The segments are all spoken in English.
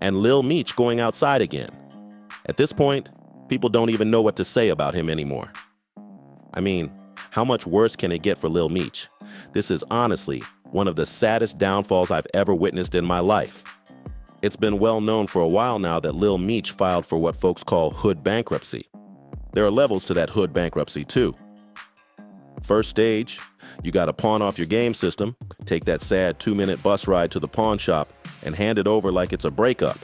and Lil Meech going outside again. At this point, people don't even know what to say about him anymore. I mean, how much worse can it get for Lil Meech? This is honestly one of the saddest downfalls I've ever witnessed in my life. It's been well known for a while now that Lil Meech filed for what folks call hood bankruptcy. There are levels to that hood bankruptcy too. First stage, you gotta pawn off your game system, take that sad 2-minute bus ride to the pawn shop, and hand it over like it's a breakup.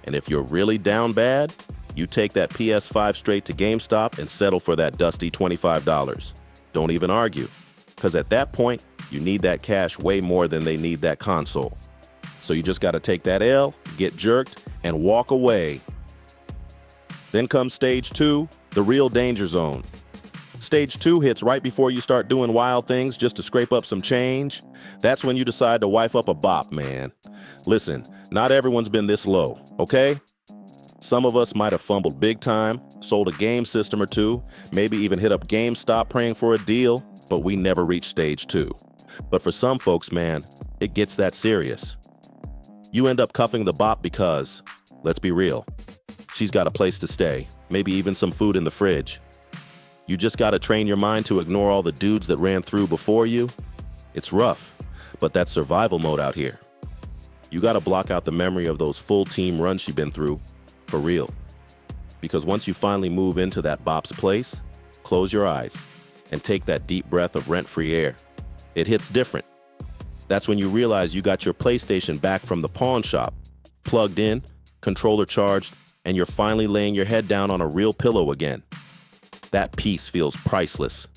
And if you're really down bad, you take that PS5 straight to GameStop and settle for that dusty $25. Don't even argue, because at that point, you need that cash way more than they need that console. So you just gotta take that L, get jerked, and walk away. Then comes stage 2, the real danger zone. Stage 2 hits right before you start doing wild things just to scrape up some change. That's when you decide to wife up a bop, man. Listen, not everyone's been this low, okay? Some of us might have fumbled big time, sold a game system or two, maybe even hit up GameStop praying for a deal, but we never reached stage 2. But for some folks, man, it gets that serious. You end up cuffing the bop because, let's be real, she's got a place to stay, maybe even some food in the fridge. You just gotta train your mind to ignore all the dudes that ran through before you. It's rough, but that's survival mode out here. You gotta block out the memory of those full team runs you've been through, for real. Because once you finally move into that bop's place, close your eyes and take that deep breath of rent-free air. It hits different. That's when you realize you got your PlayStation back from the pawn shop, plugged in, controller charged, and you're finally laying your head down on a real pillow again. That peace feels priceless.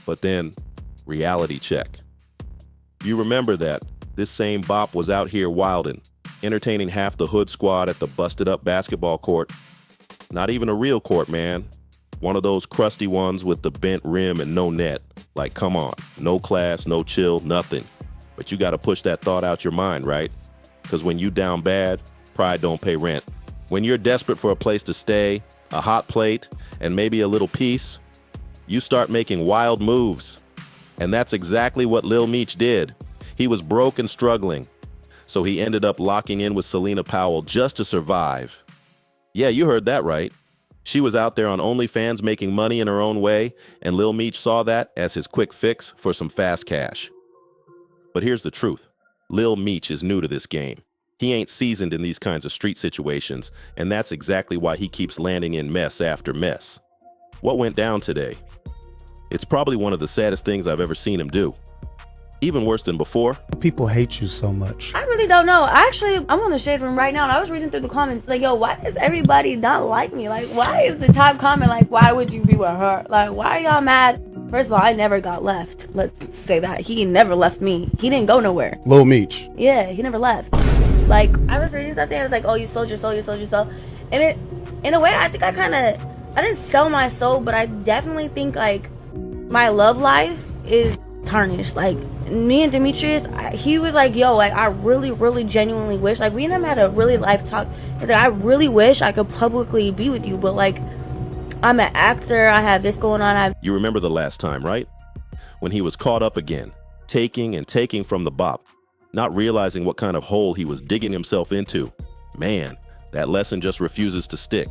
But then, reality check. You remember that this same bop was out here wildin', entertaining half the hood squad at the busted up basketball court. Not even a real court, man. One of those crusty ones with the bent rim and no net. Like, come on, no class, no chill, nothing. But you gotta push that thought out your mind, right? Because when you down bad, pride don't pay rent. When you're desperate for a place to stay, a hot plate, and maybe a little peace, you start making wild moves. And that's exactly what Lil Meech did. He was broke and struggling, so he ended up locking in with Selena Powell just to survive. Yeah, you heard that right. She was out there on OnlyFans making money in her own way, and Lil Meech saw that as his quick fix for some fast cash. But here's the truth. Lil Meech is new to this game. He ain't seasoned in these kinds of street situations, and that's exactly why he keeps landing in mess after mess. What went down today? It's probably one of the saddest things I've ever seen him do. Even worse than before. People hate you so much. I really don't know. I'm on the shade room right now, and I was reading through the comments, like, yo, why does everybody not like me? Like, why is the top comment, like, why would you be with her? Like, why are y'all mad? First of all, I never got left. Let's say that. He never left me. He didn't go nowhere. Lil Meech. Yeah, he never left. Like, I was reading something, I was like, oh, you sold your soul, you sold your soul. And it, in a way, I think I didn't sell my soul, but I definitely think, like, my love life is tarnished. Like, me and Demetrius, he was like, yo, like, I really, really genuinely wish, like, we never had a really life talk. He's like, I really wish I could publicly be with you, but, like, I'm an actor, I have this going on. You remember the last time, right? When he was caught up again, taking and taking from the bop, not realizing what kind of hole he was digging himself into. Man, that lesson just refuses to stick.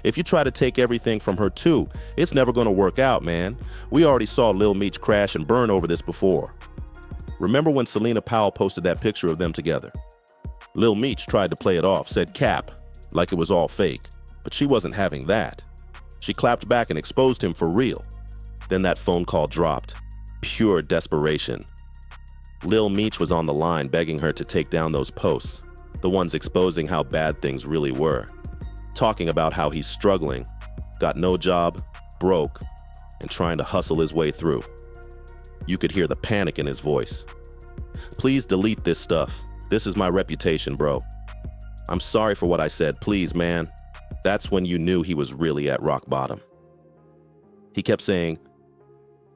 If you try to take everything from her too, it's never gonna work out, man. We already saw Lil Meech crash and burn over this before. Remember when Selena Powell posted that picture of them together? Lil Meech tried to play it off, said cap, like it was all fake, but she wasn't having that. She clapped back and exposed him for real. Then that phone call dropped. Pure desperation. Lil Meech was on the line begging her to take down those posts, the ones exposing how bad things really were, talking about how he's struggling, got no job, broke, and trying to hustle his way through. You could hear the panic in his voice. Please delete this stuff. This is my reputation, bro. I'm sorry for what I said, please, man. That's when you knew he was really at rock bottom. He kept saying,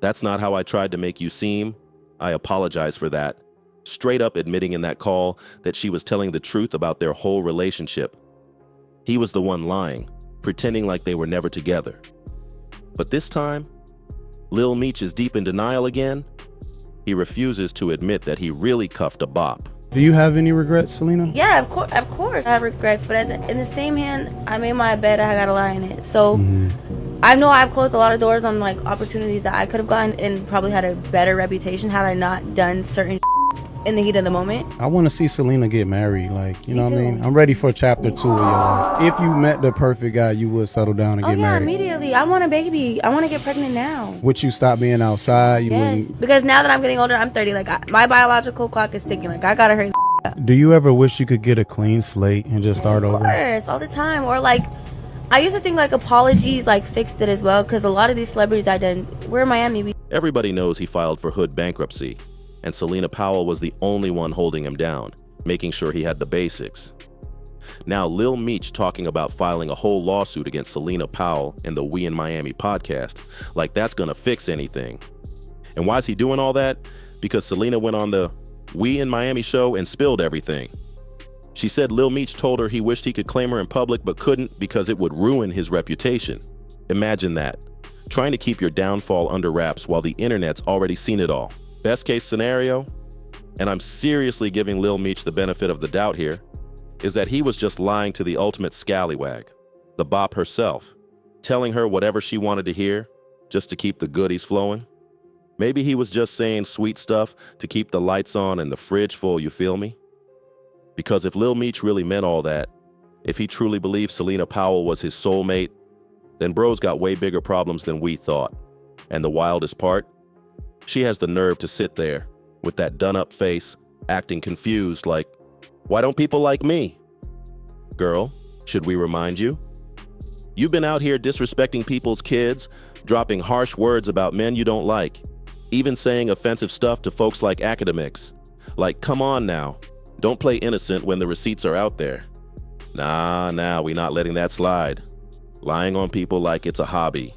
that's not how I tried to make you seem. I apologize for that. Straight up admitting in that call that she was telling the truth about their whole relationship. He was the one lying, pretending like they were never together. But this time, Lil Meech is deep in denial again. He refuses to admit that he really cuffed a bop. Do you have any regrets, Selena? Yeah, of course I have regrets, but in the same hand, I made my bed, I gotta lie in it. So I know I've closed a lot of doors on like opportunities that I could have gotten and probably had a better reputation had I not done certain in the heat of the moment. I want to see Selena get married. Like, you know what I too. mean? I'm ready for chapter 2 of your life. If you met the perfect guy, you would settle down and Oh get yeah, married. immediately. I want a baby. I want to get pregnant now. Would you stop being outside? You Yes, wouldn't. because now that I'm getting older, I'm 30. Like my biological clock is ticking. Like I gotta hurry. Do you ever wish you could get a clean slate and just start Of over? course, all the time. Or like, I used to think like apologies like fixed it as well, because a lot of these celebrities I done, we're in Miami. Everybody knows he filed for hood bankruptcy, and Selena Powell was the only one holding him down, making sure he had the basics. Now, Lil Meech talking about filing a whole lawsuit against Selena Powell in the We in Miami podcast, like that's gonna fix anything. And why is he doing all that? Because Selena went on the We in Miami show and spilled everything. She said Lil Meech told her he wished he could claim her in public but couldn't because it would ruin his reputation. Imagine that, trying to keep your downfall under wraps while the internet's already seen it all. Best case scenario, and I'm seriously giving Lil Meech the benefit of the doubt here, is that he was just lying to the ultimate scallywag, the bop herself, telling her whatever she wanted to hear just to keep the goodies flowing. Maybe he was just saying sweet stuff to keep the lights on and the fridge full, you feel me? Because if Lil Meech really meant all that, if he truly believed Selena Powell was his soulmate, then bro's got way bigger problems than we thought. And the wildest part? She has the nerve to sit there with that done-up face, acting confused like, why don't people like me? Girl, should we remind you? You've been out here disrespecting people's kids, dropping harsh words about men you don't like, even saying offensive stuff to folks like academics. Like, come on now. Don't play innocent when the receipts are out there. Nah, we not letting that slide. Lying on people like it's a hobby.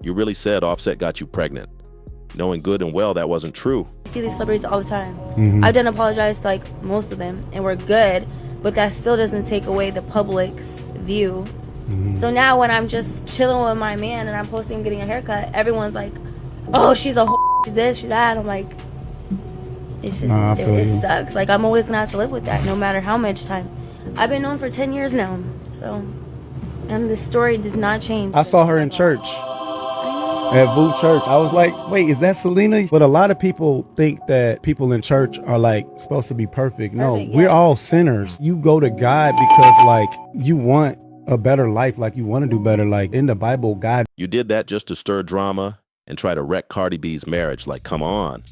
You really said Offset got you pregnant, knowing good and well that wasn't true. I see these celebrities all the time. I've done apologize to like most of them, and we're good, but that still doesn't take away the public's view. So now when I'm just chilling with my man and I'm posting him getting a haircut, everyone's like, oh, she's a she's this, she's that. I'm like, it's just, it sucks. Like, I'm always gonna have to live with that no matter how much time. I've been known for 10 years now, so, and the story does not change. I saw her in church. At Boot Church. I was like, wait, is that Selena? But a lot of people think that people in church are like supposed to be perfect. No, we're all sinners. You go to God because like you want a better life, like you want to do better. Like in the Bible, God. You did that just to stir drama and try to wreck Cardi B's marriage. Like, come on.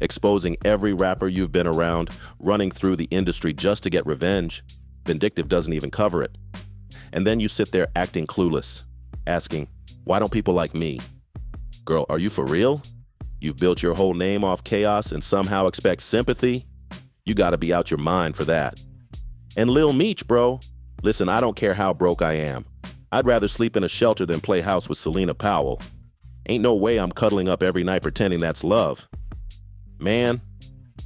Exposing every rapper you've been around, running through the industry just to get revenge. Vindictive doesn't even cover it. And then you sit there acting clueless, asking, why don't people like me? Girl, are you for real? You've built your whole name off chaos and somehow expect sympathy? You gotta be out your mind for that. And Lil Meech, bro. Listen, I don't care how broke I am. I'd rather sleep in a shelter than play house with Selena Powell. Ain't no way I'm cuddling up every night pretending that's love. Man,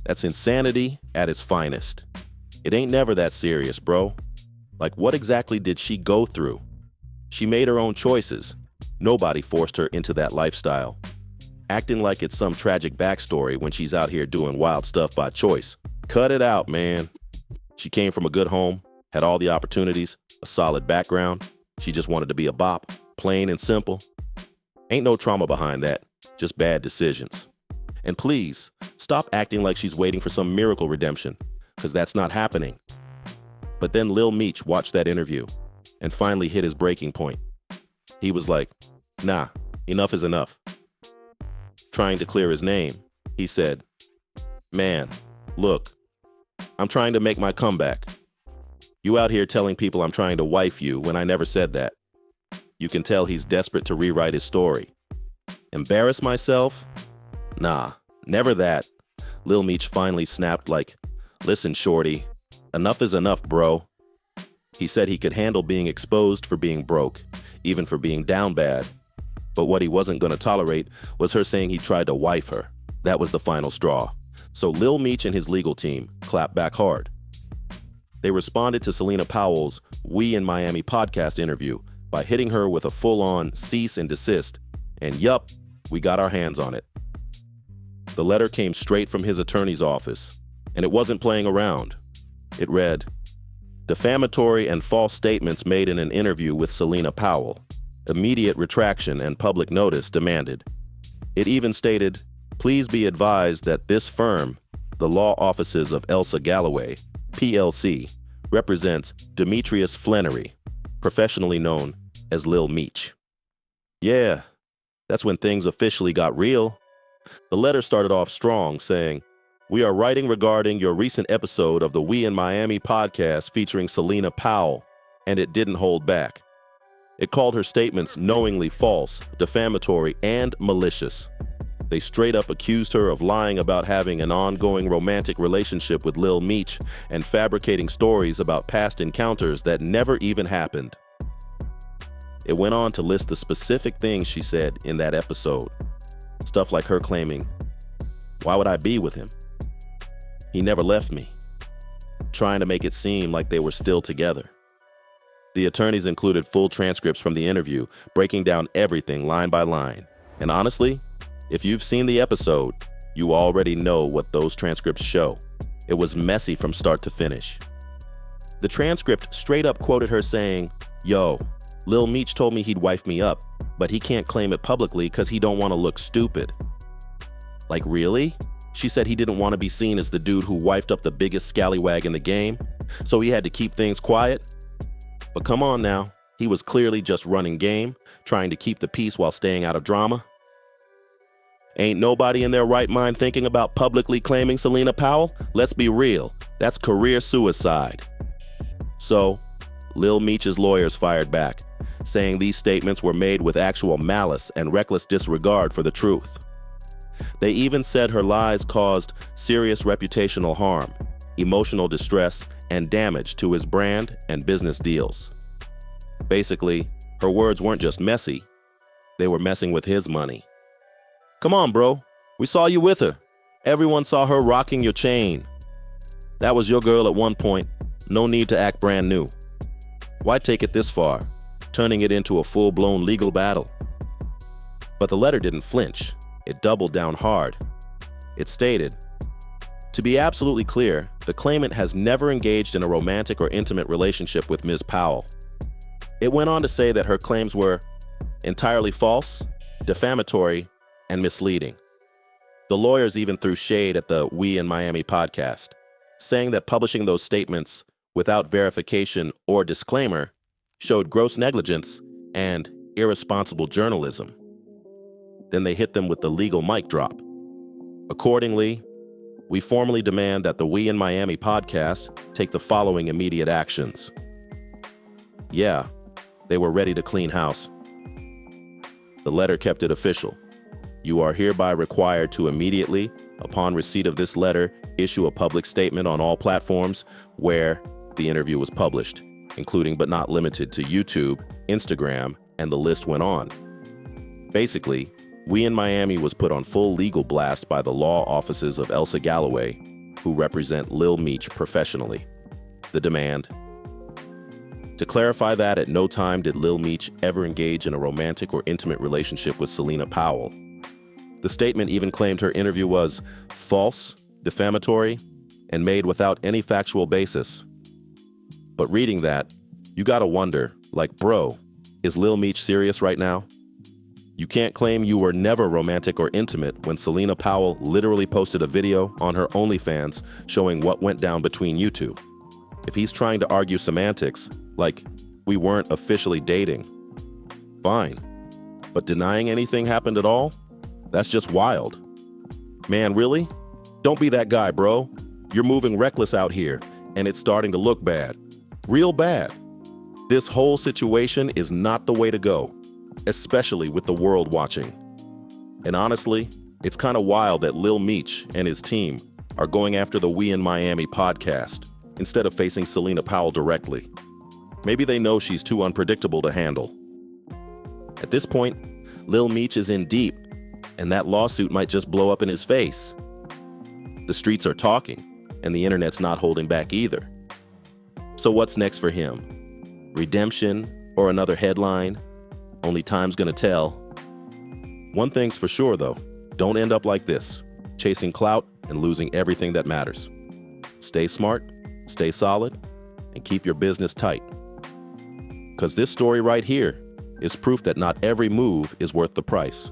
that's insanity at its finest. It ain't never that serious, bro. Like, what exactly did she go through? She made her own choices. Nobody forced her into that lifestyle. Acting like it's some tragic backstory when she's out here doing wild stuff by choice. Cut it out, man. She came from a good home, had all the opportunities, a solid background. She just wanted to be a bop, plain and simple. Ain't no trauma behind that, just bad decisions. And please, stop acting like she's waiting for some miracle redemption, because that's not happening. But then Lil Meech watched that interview and finally hit his breaking point. He was like, nah, enough is enough. Trying to clear his name, he said, man, look, I'm trying to make my comeback. You out here telling people I'm trying to wife you when I never said that. You can tell he's desperate to rewrite his story. Embarrass myself? Nah, never that. Lil Meech finally snapped like, listen, shorty, enough is enough, bro. He said he could handle being exposed for being broke, even for being down bad. But what he wasn't going to tolerate was her saying he tried to wife her. That was the final straw. So Lil Meech and his legal team clapped back hard. They responded to Selena Powell's We in Miami podcast interview by hitting her with a full-on cease and desist. And yup, we got our hands on it. The letter came straight from his attorney's office, and it wasn't playing around. It read, "Defamatory and false statements made in an interview with Selena Powell. Immediate retraction and public notice demanded." It even stated, "Please be advised that this firm, the law offices of Elsa Galloway, PLC, represents Demetrius Flannery, professionally known as Lil Meech." Yeah, that's when things officially got real. The letter started off strong, saying, "We are writing regarding your recent episode of the We in Miami podcast featuring Selena Powell," and it didn't hold back. It called her statements knowingly false, defamatory, and malicious. They straight up accused her of lying about having an ongoing romantic relationship with Lil Meech and fabricating stories about past encounters that never even happened. It went on to list the specific things she said in that episode. Stuff like her claiming, "Why would I be with him? He never left me," trying to make it seem like they were still together. The attorneys included full transcripts from the interview, breaking down everything line by line. And honestly, if you've seen the episode, you already know what those transcripts show. It was messy from start to finish. The transcript straight up quoted her saying, "Yo, Lil Meech told me he'd wife me up, but he can't claim it publicly because he don't want to look stupid." Like, really? She said he didn't want to be seen as the dude who wifed up the biggest scallywag in the game, so he had to keep things quiet? But come on now, he was clearly just running game, trying to keep the peace while staying out of drama. Ain't nobody in their right mind thinking about publicly claiming Selena Powell? Let's be real, that's career suicide. So, Lil Meech's lawyers fired back, saying these statements were made with actual malice and reckless disregard for the truth. They even said her lies caused serious reputational harm, emotional distress, and damage to his brand and business deals. Basically, her words weren't just messy, they were messing with his money. Come on, bro, we saw you with her. Everyone saw her rocking your chain. That was your girl at one point, no need to act brand new. Why take it this far, turning it into a full-blown legal battle? But the letter didn't flinch. It doubled down hard. It stated, "To be absolutely clear, the claimant has never engaged in a romantic or intimate relationship with Ms. Powell." It went on to say that her claims were entirely false, defamatory, and misleading. The lawyers even threw shade at the We in Miami podcast, saying that publishing those statements without verification or disclaimer showed gross negligence and irresponsible journalism. Then they hit them with the legal mic drop. Accordingly, we formally demand that the We in Miami podcast take the following immediate actions. Yeah, they were ready to clean house. The letter kept it official. You are hereby required to immediately, upon receipt of this letter, issue a public statement on all platforms where the interview was published, including but not limited to YouTube, Instagram, and the list went on. Basically, We in Miami was put on full legal blast by the law offices of Elsa Galloway, who represent Lil Meech professionally. The demand: to clarify that at no time did Lil Meech ever engage in a romantic or intimate relationship with Selena Powell. The statement even claimed her interview was false, defamatory, and made without any factual basis. But reading that, you gotta wonder, like, bro, is Lil Meech serious right now? You can't claim you were never romantic or intimate when Selena Powell literally posted a video on her OnlyFans showing what went down between you two. If he's trying to argue semantics, like we weren't officially dating, fine. But denying anything happened at all? That's just wild. Man, really? Don't be that guy, bro. You're moving reckless out here, and it's starting to look bad. Real bad. This whole situation is not the way to go, especially with the world watching. And honestly, it's kind of wild that Lil Meech and his team are going after the We in Miami podcast instead of facing Selena Powell directly. Maybe they know she's too unpredictable to handle. At this point, Lil Meech is in deep, and that lawsuit might just blow up in his face. The streets are talking, and the internet's not holding back either. So what's next for him? Redemption or another headline? Only time's gonna tell. One thing's for sure though, don't end up like this, chasing clout and losing everything that matters. Stay smart, stay solid, and keep your business tight. Because this story right here is proof that not every move is worth the price.